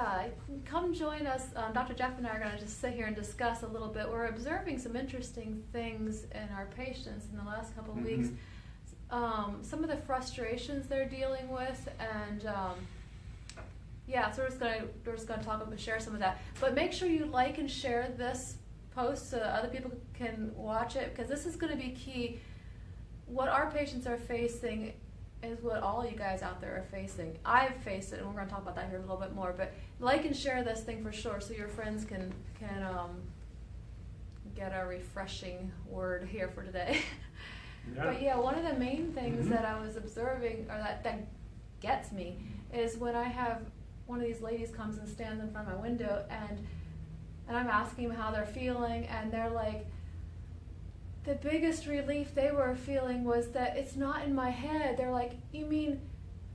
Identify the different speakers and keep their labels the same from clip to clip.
Speaker 1: Yeah, come join us. Dr. Jeff and I are going to just sit here and discuss a little bit. We're observing some interesting things in our patients in the last couple of weeks. Some of the frustrations they're dealing with, and yeah, so we're just going to talk about, share some of that. But make sure you like and share this post so other people can watch it, because this is going to be key. What our patients are facing is what all you guys out there are facing. I've faced it, and we're going to talk about that here a little bit more. But like and share this thing for sure, so your friends can get a refreshing word here for today. Yeah. But yeah, one of the main things that I was observing, or that gets me, is when I have one of these ladies comes and stands in front of my window, and I'm asking them how they're feeling, and they're like, the biggest relief they were feeling was that it's not in my head. They're like, you mean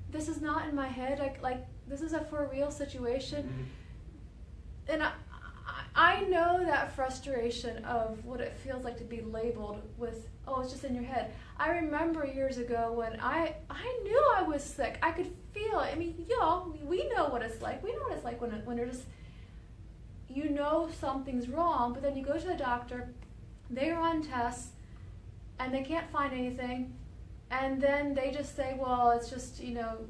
Speaker 1: this is not in my head? Like this is a for real situation? And I know that frustration of what it feels like to be labeled with, oh, it's just in your head. I remember years ago when I knew I was sick. I could feel it. I mean, y'all, we know what it's like. We know what it's like when you're just, you know something's wrong, but then you go to the doctor, they run tests, and they can't find anything, and then they just say, well, it's just,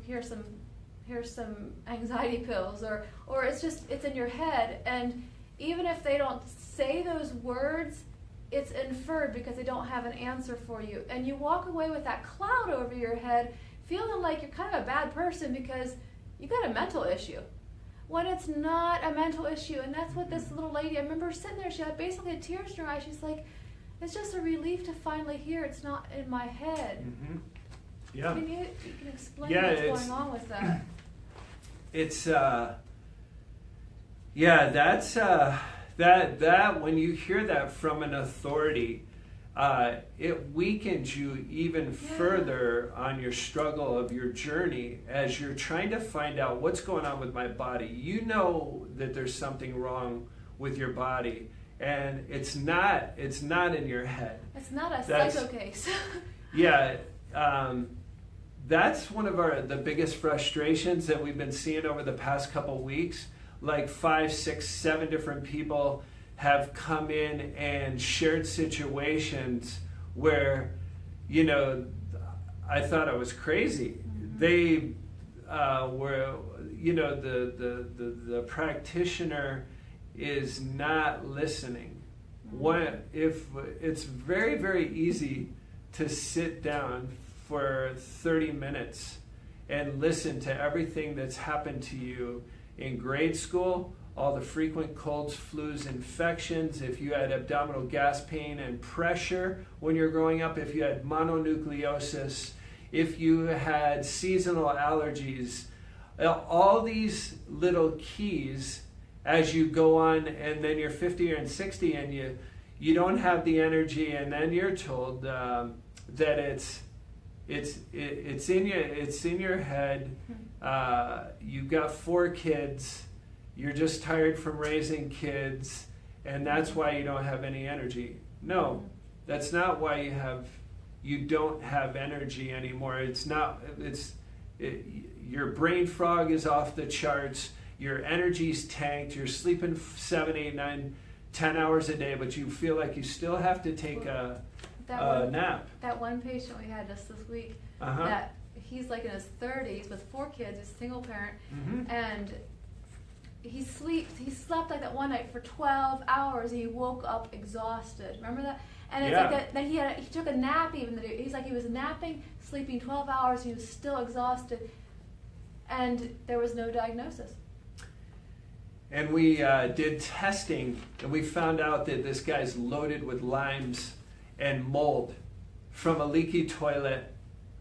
Speaker 1: here's some anxiety pills, or it's in your head. And even if they don't say those words, it's inferred because they don't have an answer for you. And you walk away with that cloud over your head, feeling like you're kind of a bad person because you got a mental issue, when it's not a mental issue. And that's what this little lady, I remember sitting there, she had basically tears in her eyes. She's like, it's just a relief to finally hear it's not in my head. Yeah. Can you can explain what's going on with that?
Speaker 2: It's that's that when you hear that from an authority, it weakens you even further on your struggle of your journey as you're trying to find out what's going on with my body. You know that there's something wrong with your body, and it's not in your head.
Speaker 1: It's not a psycho case.
Speaker 2: That's one of the biggest frustrations that we've been seeing over the past couple weeks. Like 5, 6, 7 different people have come in and shared situations where, I thought I was crazy. They were, the practitioner is not listening. If it's very, very easy to sit down for 30 minutes and listen to everything that's happened to you in grade school, all the frequent colds, flus, infections, if you had abdominal gas pain and pressure when you're growing up, if you had mononucleosis, if you had seasonal allergies, all these little keys as you go on, and then you're 50 and 60 and you don't have the energy, and then you're told that it's in your head. You've got 4 kids. You're just tired from raising kids, and that's why you don't have any energy. No, that's not why you don't have energy anymore. Your brain fog is off the charts. Your energy's tanked. You're sleeping 7, 8, 9, 10 hours a day, but you feel like you still have to take a nap.
Speaker 1: That one patient we had just this week, that he's like in his 30s with 4 kids, he's a single parent, and he slept like that one night for 12 hours, and he woke up exhausted. Remember that? And it's like that he took a nap even. He's like, he was napping, sleeping 12 hours, he was still exhausted, and there was no diagnosis.
Speaker 2: And we did testing, and we found out that this guy's loaded with limes and mold from a leaky toilet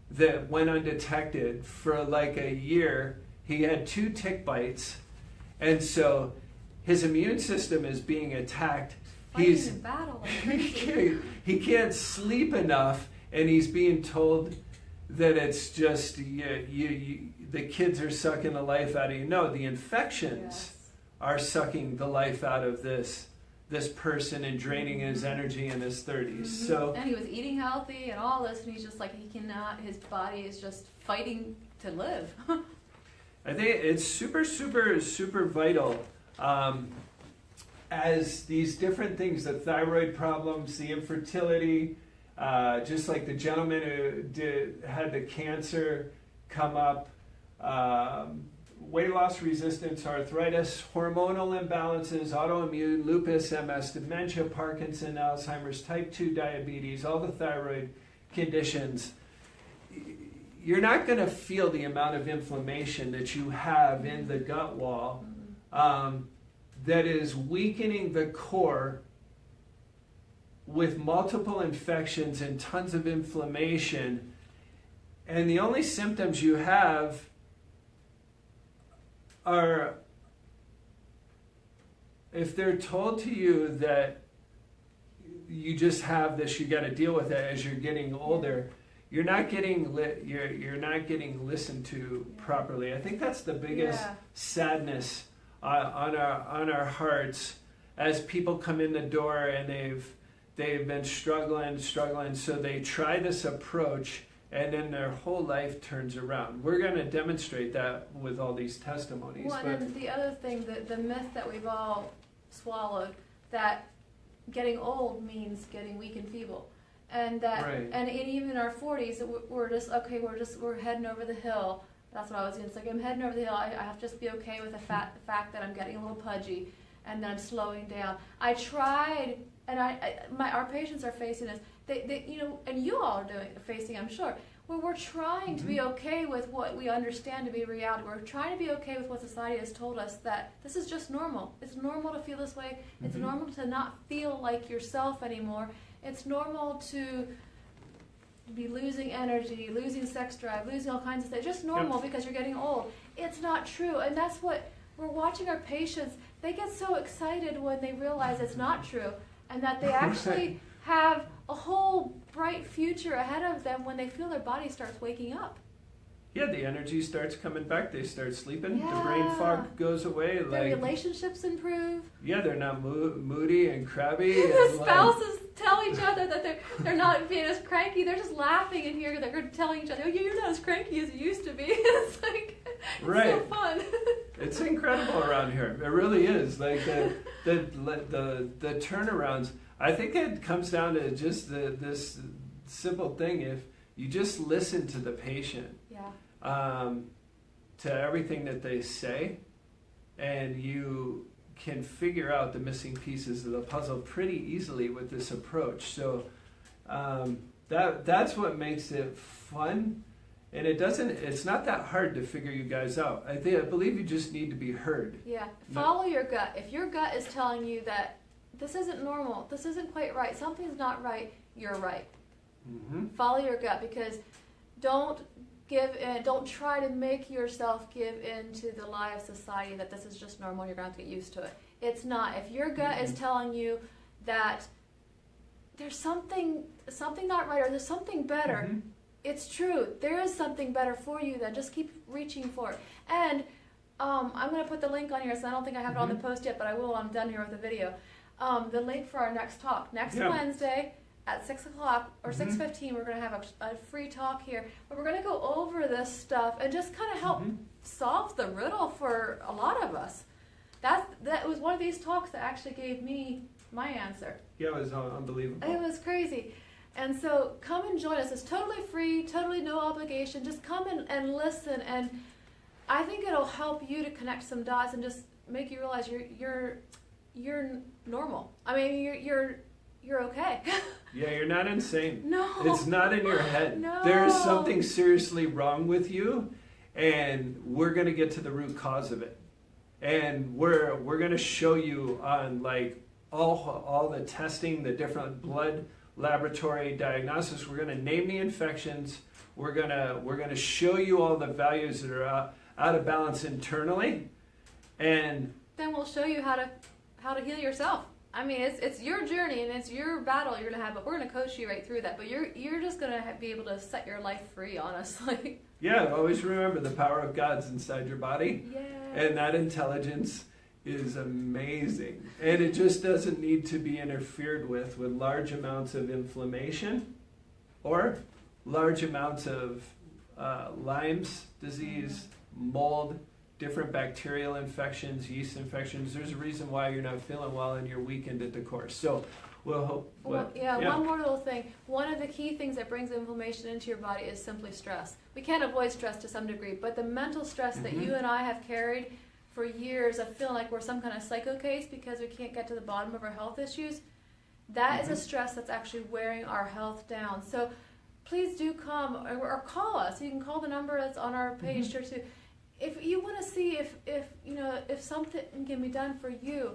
Speaker 2: that went undetected for like a year. He had 2 tick bites, and so his immune system is being attacked.
Speaker 1: He's in battle.
Speaker 2: He can't sleep enough, and he's being told that it's just the kids are sucking the life out of you. No, the infections are sucking the life out of this person and draining his energy in his 30s. So,
Speaker 1: and he was eating healthy and all this, and he's just like, he cannot, his body is just fighting to live.
Speaker 2: I think it's super, super, super vital. As these different things, the thyroid problems, the infertility, just like the gentleman who had the cancer come up, weight loss resistance, arthritis, hormonal imbalances, autoimmune, lupus, MS, dementia, Parkinson, Alzheimer's, type 2 diabetes, all the thyroid conditions. You're not going to feel the amount of inflammation that you have in the gut wall that is weakening the core with multiple infections and tons of inflammation. And the only symptoms you have are, if they're told to you that you just have this, you got to deal with it as you're getting older, you're not getting listened to properly. I think that's the biggest sadness on our hearts as people come in the door and they've been struggling, so they try this approach and then their whole life turns around. We're going to demonstrate that with all these testimonies.
Speaker 1: Well, and the other thing, the myth that we've all swallowed, that getting old means getting weak and feeble. And that, and even in our 40s, we're heading over the hill. That's what I was going to say. I'm heading over the hill. I have to just be okay with the fact that I'm getting a little pudgy, and then I'm slowing down. I tried, and our patients are facing this. They and you all are facing, I'm sure. Where we're trying to be okay with what we understand to be reality. We're trying to be okay with what society has told us, that this is just normal. It's normal to feel this way. It's normal to not feel like yourself anymore. It's normal to be losing energy, losing sex drive, losing all kinds of things. Just normal because you're getting old. It's not true. And that's what we're watching our patients. They get so excited when they realize it's not true and that they actually have a whole bright future ahead of them when they feel their body starts waking up.
Speaker 2: Yeah, the energy starts coming back. They start sleeping. The brain fog goes away.
Speaker 1: Their relationships improve.
Speaker 2: Yeah, they're not moody and crabby.
Speaker 1: The spouses tell each other that they're not being as cranky. They're just laughing in here. They're telling each other, "Oh, you're not as cranky as you used to be." It's like it's so fun.
Speaker 2: It's incredible around here. It really is. Like the turnarounds. I think it comes down to just this simple thing. If you just listen to the patient. To everything that they say, and you can figure out the missing pieces of the puzzle pretty easily with this approach. So that's what makes it fun, and it's not that hard to figure you guys out. I believe you just need to be heard.
Speaker 1: Yeah, follow your gut. If your gut is telling you that this isn't normal, this isn't quite right, something's not right, you're right. Follow your gut, because don't give in. Don't try to make yourself give in to the lie of society that this is just normal, you're going to have to get used to it. It's not. If your gut is telling you that there's something not right, or there's something better, it's true. There is something better for you, then just keep reaching for it. And I'm going to put the link on here, so I don't think I have it on the post yet, but I will when I'm done here with the video. The link for our next talk. Next Wednesday, at 6 o'clock or 6:15, we're going to have a free talk here, but we're going to go over this stuff and just kind of help solve the riddle for a lot of us. That was one of these talks that actually gave me my answer.
Speaker 2: Yeah, it was unbelievable.
Speaker 1: It was crazy. And so come and join us. It's totally free, totally no obligation. Just come and listen, and I think it'll help you to connect some dots and just make you realize you're normal. I mean, you're okay.
Speaker 2: Yeah, you're not insane.
Speaker 1: No.
Speaker 2: It's not in your head.
Speaker 1: No.
Speaker 2: There's something seriously wrong with you, and we're going to get to the root cause of it. And we're going to show you on like all the testing, the different blood laboratory diagnosis. We're going to name the infections. We're going to show you all the values that are out of balance internally, and then
Speaker 1: we'll show you how to heal yourself. I mean, it's your journey and it's your battle you're going to have, but we're going to coach you right through that. But you're just going to be able to set your life free, honestly.
Speaker 2: Yeah, always remember the power of God's inside your body.
Speaker 1: Yeah.
Speaker 2: And that intelligence is amazing. And it just doesn't need to be interfered with large amounts of inflammation or large amounts of Lyme's disease, mold, different bacterial infections, yeast infections. There's a reason why you're not feeling well in your weekend at the course. So we'll hope.
Speaker 1: One more little thing. One of the key things that brings inflammation into your body is simply stress. We can't avoid stress to some degree, but the mental stress that you and I have carried for years of feeling like we're some kind of psycho case because we can't get to the bottom of our health issues, that is a stress that's actually wearing our health down. So please do come or call us. You can call the number that's on our page here too. If you want to see if something can be done for you,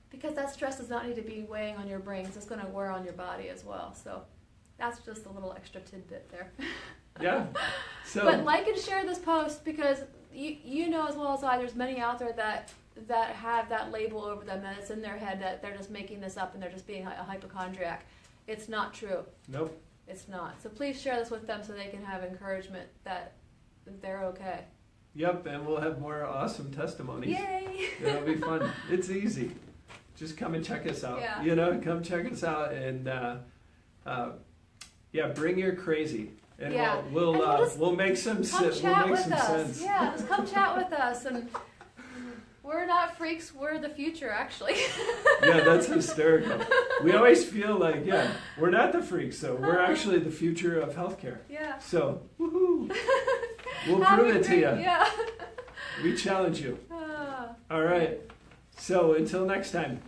Speaker 1: because that stress does not need to be weighing on your brain, because it's going to wear on your body as well. So that's just a little extra tidbit there.
Speaker 2: Yeah. So,
Speaker 1: but like and share this post, because you know as well as I, there's many out there that have that label over them, that it's in their head that they're just making this up and they're just being a hypochondriac. It's not true.
Speaker 2: Nope.
Speaker 1: It's not. So please share this with them so they can have encouragement that they're okay.
Speaker 2: Yep, and we'll have more awesome testimonies.
Speaker 1: Yay!
Speaker 2: It'll be fun. It's easy. Just come and check us out.
Speaker 1: Yeah.
Speaker 2: Come check us out and bring your crazy. And we'll make some sense.
Speaker 1: Yeah, just come chat with us. And we're not freaks, we're the future, actually.
Speaker 2: Yeah, that's hysterical. We always feel like, we're not the freaks, so we're actually the future of healthcare.
Speaker 1: Yeah.
Speaker 2: So, woohoo! We'll prove it to you.
Speaker 1: Yeah.
Speaker 2: We challenge you. All right. So, until next time.